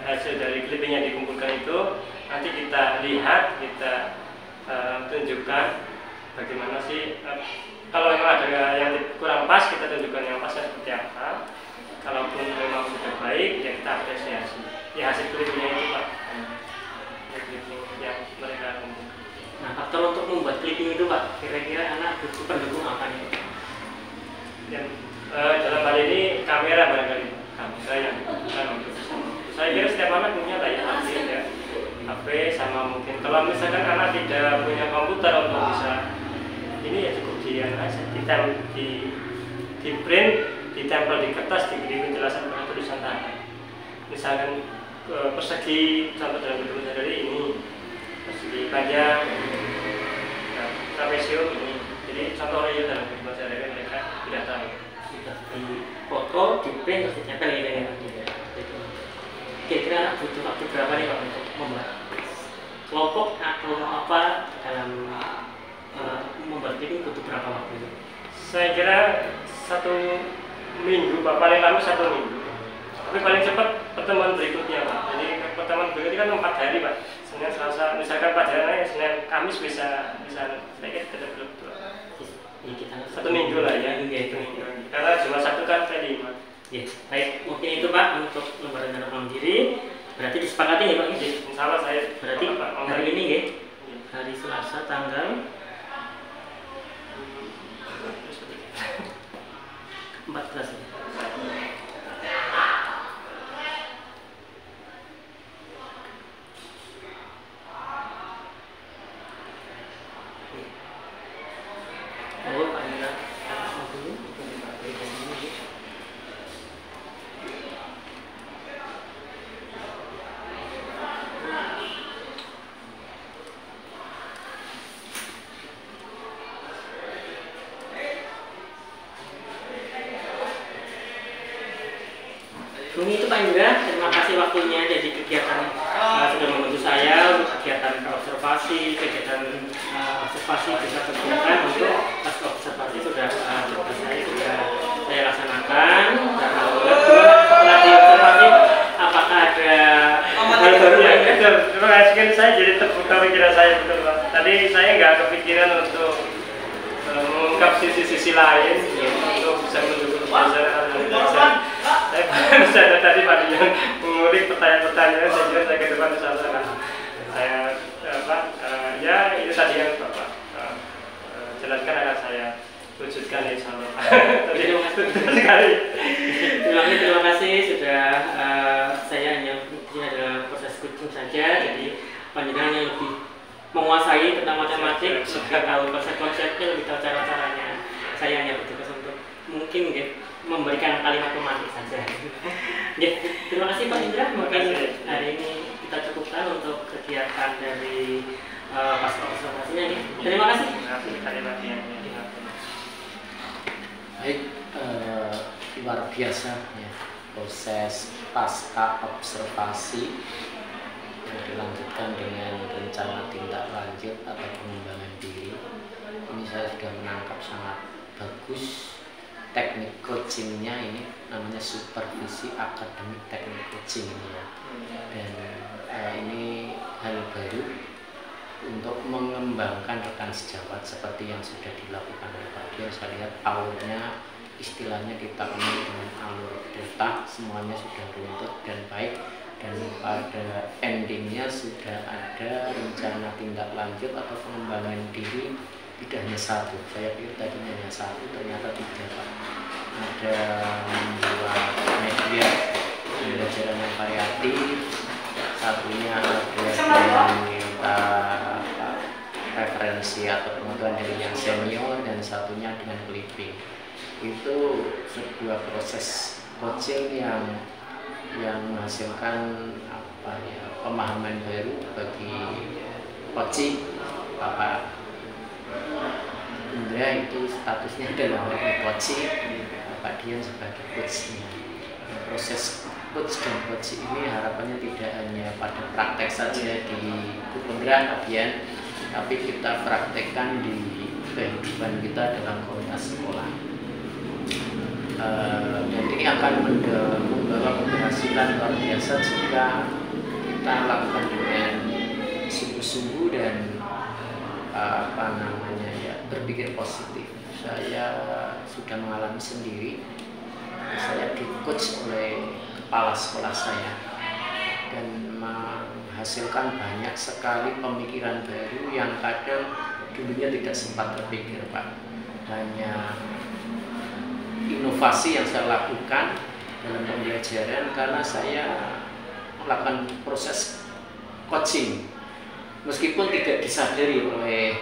Speaker 2: hasil dari clipping yang dikumpulkan itu nanti kita lihat, kita tunjukkan bagaimana sih kalau memang ada yang kurang pas kita tunjukkan yang pasnya seperti apa. kalaupun memang sudah baik ya kita apresiasi ya hasil clippingnya itu Pak, clipping yang mereka kumpulkan.
Speaker 1: Nah, faktor untuk membuat clipping itu Pak, kira-kira anak butuh pendukung apa nih Pak?
Speaker 2: Dan dalam hal ini kamera barangkali, kamera yang dibutuhkan untuk saya kira setiap anak punya lah ya HP sama mungkin kalau misalkan anak tidak punya komputer untuk bisa ini ya cukup di print, ditempel di kertas, diberi penjelasan pada tulisan tangan. Misalkan persegi contoh dalam bentuk sehari ini, persegi panjang, trapesium ini. Jadi contoh real dalam bentuk sehari mereka tidak tahu.
Speaker 1: Di foto, di print, terus ditempel gitu ya. Kira-kira butuh waktu berapa nih Pak untuk membuat kelompok atau apa dalam membuat clipping butuh berapa waktu itu?
Speaker 2: Saya kira 1 minggu Pak, paling lama 1 minggu. Tapi paling cepat pertemuan berikutnya Pak. Jadi pertemuan berikutnya kan 4 hari Pak. Senin, Selasa, misalkan pelajarannya Senin, Kamis bisa saya kira tidak belum tuh.
Speaker 1: Ya, kita
Speaker 2: 1 minggu lah ya. Karena cuma Sabtu kan saya di rumah.
Speaker 1: Yes, baik. Mungkin itu Pak untuk lembaran dana mandiri. Berarti disepakati ya Pak?
Speaker 2: Salah saya.
Speaker 1: Berarti hari ini ya, hari Selasa tanggal 14 ya. Oh, Pak Indra. Ini itu Pak Indra, terima kasih waktunya jadi kegiatan sudah membantu saya untuk kegiatan observasi, kegiatan observasi juga kegiatan untuk pas observasi sudah saya laksanakan dan setelah di observasi apakah ada hal baru
Speaker 2: ya? Terima kasih, saya jadi terbuka pikiran saya betul Pak. Tadi saya nggak kepikiran untuk mengungkap sisi-sisi lain untuk bisa mendukung pelajaran saya tadi Pak yang mengulik pertanyaan-pertanyaan saya kira saya ke depan misalnya saya ya itu tadi yang Bapak jelaskan akan saya wujudkan insya Allah.
Speaker 1: Terima kasih sudah saya hanya ini adalah proses coaching saja, jadi panjenengan yang lebih menguasai tentang matematik, lebih tahu konsep-konsepnya, lebih tahu cara-caranya. Saya hanya bertugas untuk mungkin memberikan kalimat pemantik saja. Terima kasih Pak Indra. Mungkin hari ini kita cukupkan untuk kegiatan dari pasca observasinya ini. Terima kasih.
Speaker 5: Baik, luar biasa ya proses pasca observasi yang dilanjutkan dengan rencana tindak lanjut atau pengembangan diri. Ini saya sudah menangkap sangat bagus. Teknik coachingnya ini namanya supervisi akademik teknik coaching ini ya. Dan ini hal baru untuk mengembangkan rekan sejawat seperti yang sudah dilakukan oleh Pak Dian. Saya lihat alurnya istilahnya kita kenal dengan alur delta, semuanya sudah runtut dan baik, dan pada endingnya sudah ada rencana tindak lanjut atau pengembangan diri. Tidak hanya 1, saya pikir tadinya hanya 1, ternyata 3 Pak. Ada membuat media pembelajaran yang variatif, satunya ada meminta referensi atau pengetahuan dari yang senior, dan satunya dengan clipping. Itu sebuah proses coaching yang menghasilkan pemahaman baru bagi coaching. Bapak Indra itu statusnya adalah coaching, Pak Dian sebagai coachnya. Proses coach dan coach ini harapannya tidak hanya pada praktek saja di Pondra Pak Dian, tapi kita praktekkan di kehidupan kita dalam komunitas sekolah. Dan ini akan membawa keberhasilan luar biasa jika kita lakukan dengan sungguh-sungguh dan berpikir positif. Saya sudah mengalami sendiri saya di-coach oleh kepala sekolah saya dan menghasilkan banyak sekali pemikiran baru yang kadang dulunya tidak sempat terpikir, Pak. Banyak inovasi yang saya lakukan dalam pembelajaran karena saya melakukan proses coaching meskipun tidak disadari oleh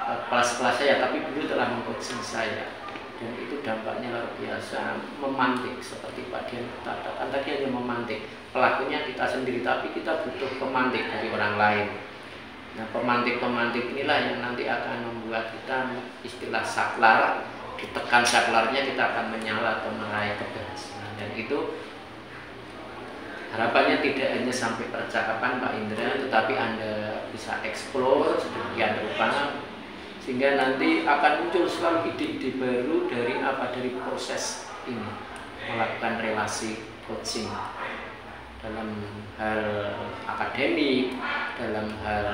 Speaker 5: kepala sekolah saya, tapi beliau telah mengcoaching saya dan itu dampaknya luar biasa, memantik seperti Pak Dian katakan tadi, hanya memantik. Pelakunya kita sendiri, tapi kita butuh pemantik dari orang lain. Nah, pemantik-pemantik inilah yang nanti akan membuat kita, istilah saklar, ditekan saklarnya kita akan menyala atau meraih keberhasilan. Dan itu harapannya tidak hanya sampai percakapan Pak Indra, tetapi Anda bisa explore sedemikian rupa sehingga nanti akan muncul selalu ide-ide baru dari proses ini, melakukan relasi coaching dalam hal akademik, dalam hal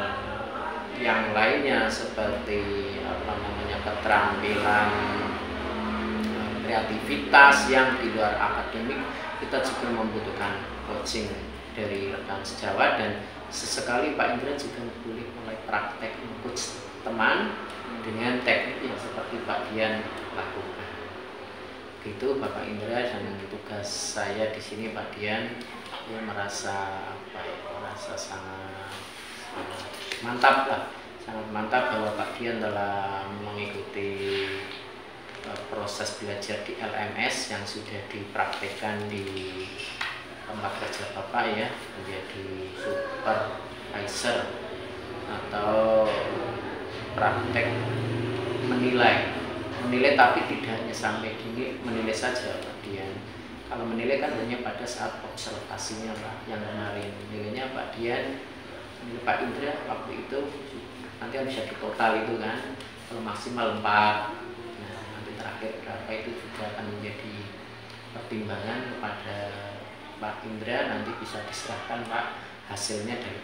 Speaker 5: yang lainnya seperti keterampilan kreativitas yang di luar akademik. Kita juga membutuhkan coaching dari rekan sejawat dan sesekali Pak Indra juga boleh mulai praktek coach teman dengan teknik yang seperti Pak Dian lakukan. Itu Bapak Indra, dan tugas saya di sini Pak Dian, saya merasa sangat mantap lah, sangat mantap bahwa Pak Dian telah mengikuti proses belajar di LMS yang sudah dipraktekkan di tempat kerja Bapak ya, menjadi supervisor atau praktek menilai tapi tidak hanya sampai gini menilai saja Pak Dian. Kalau menilai kan hanya pada saat observasinya Pak, yang kemarin nilainya Pak Dian, nilai Pak Indra waktu itu nanti bisa di total itu kan, kalau maksimal 4. Nah, nanti terakhir berapa itu juga akan menjadi pertimbangan kepada Pak Indra, nanti bisa diserahkan Pak hasilnya dari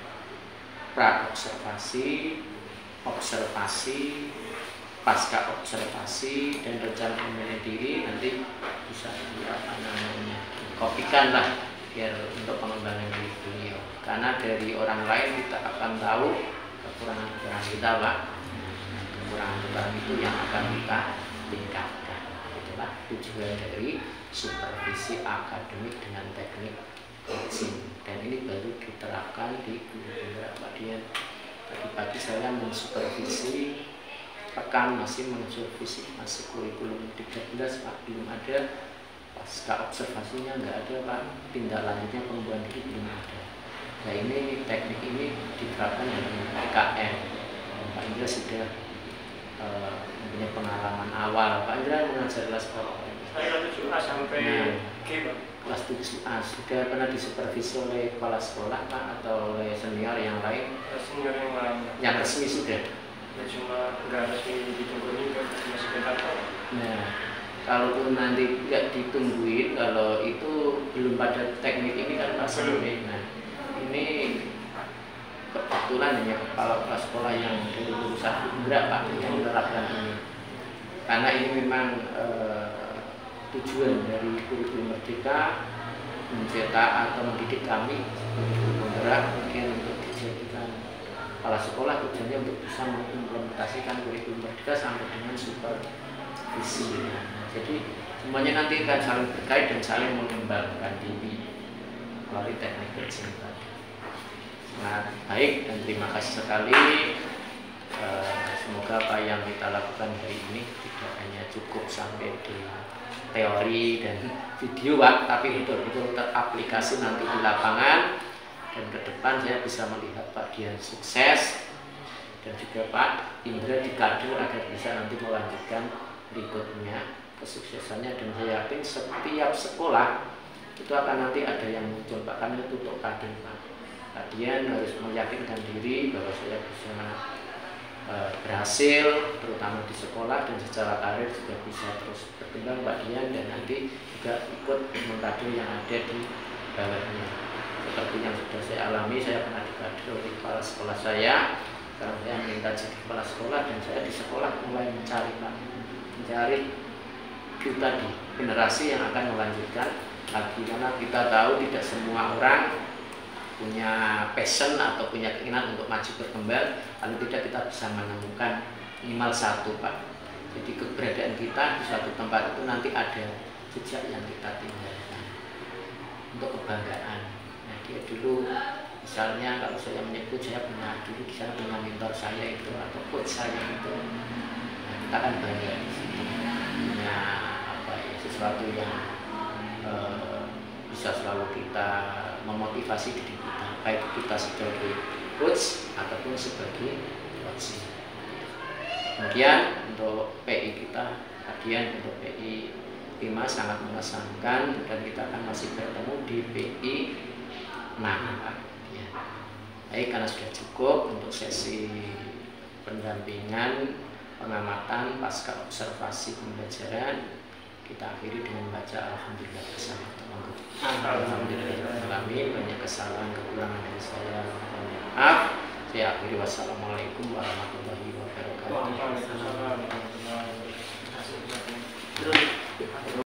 Speaker 5: pra-observasi, observasi, pasca observasi, dan rencana pemilihan diri nanti bisa kopikan lah biar untuk pengembangan diri beliau. Karena dari orang lain kita akan tahu kekurangan kita Pak, kekurangan itu yang akan kita tingkatkan. Itulah tujuan dari supervisi akademik dengan teknik coaching, dan ini baru diterapkan di kurikulum Pak Dian. Tadi-pagi saya mensupervisi rekan masih mensupervisi masih kurikulum 13 Pak, belum ada pasca observasinya, nggak ada Pak, tindak lanjutnya pengembangan diri belum ada. Nah, ini teknik ini diterapkan dalam PKN. Pak Indra sudah mempunyai pengalaman awal. Pak Indra mengajar kelas berapa?
Speaker 2: Saya 7A sampai G Pak.
Speaker 5: Kelas 7A sudah pernah disupervisi oleh kepala sekolah Pak atau oleh senior yang lain?
Speaker 2: Senior yang lain.
Speaker 5: Yang resmi sudah?
Speaker 2: Ya, cuma nggak resmi ditungguin kan masih bentar.
Speaker 5: Nah, kalau nanti nggak ditungguin, kalau itu belum pada teknik ini kan Pak Sampai. Nah, ini kebetulan hanya kepala sekolah yang dari jurusan Indra Pak yang menerapkan ini. Karena ini memang tujuan dari kurikulum Merdeka mencetak atau mendidik kami sebagai penggerak mungkin untuk dijadikan kepala sekolah, tujuannya untuk bisa mengimplementasikan kurikulum Merdeka sampai dengan supervisi. Jadi semuanya nanti akan saling berkait dan saling mengembangkan diri melalui teknik coaching tadi. Sangat baik dan terima kasih sekali. Semoga apa yang kita lakukan hari ini tidak hanya cukup sampai di teori dan video Pak, tapi betul-betul teraplikasi nanti di lapangan, dan ke depan saya bisa melihat Pak Dian sukses dan juga Pak Indra dikader agar bisa nanti melanjutkan berikutnya kesuksesannya. Dan saya yakin setiap sekolah itu akan nanti ada yang muncul Pak, karena itu untuk kader Pak. Pak Dian harus meyakinkan diri bahwa saya bisa berhasil terutama di sekolah, dan secara karir juga bisa terus berkembang Pak Dian, dan nanti juga ikut mengkader yang ada di bawahnya. Seperti yang sudah saya alami, saya pernah dikader oleh kepala sekolah saya. Sekarang saya minta jadi kepala sekolah, dan saya di sekolah mulai mencari Pak, mencari itu tadi generasi yang akan melanjutkan lagi, karena kita tahu tidak semua orang punya passion atau punya keinginan untuk maju berkembang, kalau tidak kita bisa menemukan minimal satu Pak. Jadi keberadaan kita di suatu tempat itu nanti ada jejak yang kita tinggalkan untuk kebanggaan. Nah, dia dulu misalnya kalau saya menyebut saya punya dulu saya punya mentor saya itu atau coach saya itu, nah, kita akan bangga di situ. Punya apa ya, sesuatu yang bisa selalu kita memotivasi diri kita, baik kita sebagai coach ataupun sebagai coach. Kemudian untuk PI kita, kajian untuk PI 5 sangat mengesankan, dan kita akan masih bertemu di PI 6. Ya. Baik, karena sudah cukup untuk sesi pendampingan pengamatan pasca observasi pembelajaran, kita akhiri dengan baca alhamdulillah bersama. Alhamdulillahirrahmanirrahim. Banyak kesalahan kekurangan dari saya, mohon maaf. Saya akhiri, wassalamualaikum warahmatullahi wabarakatuh.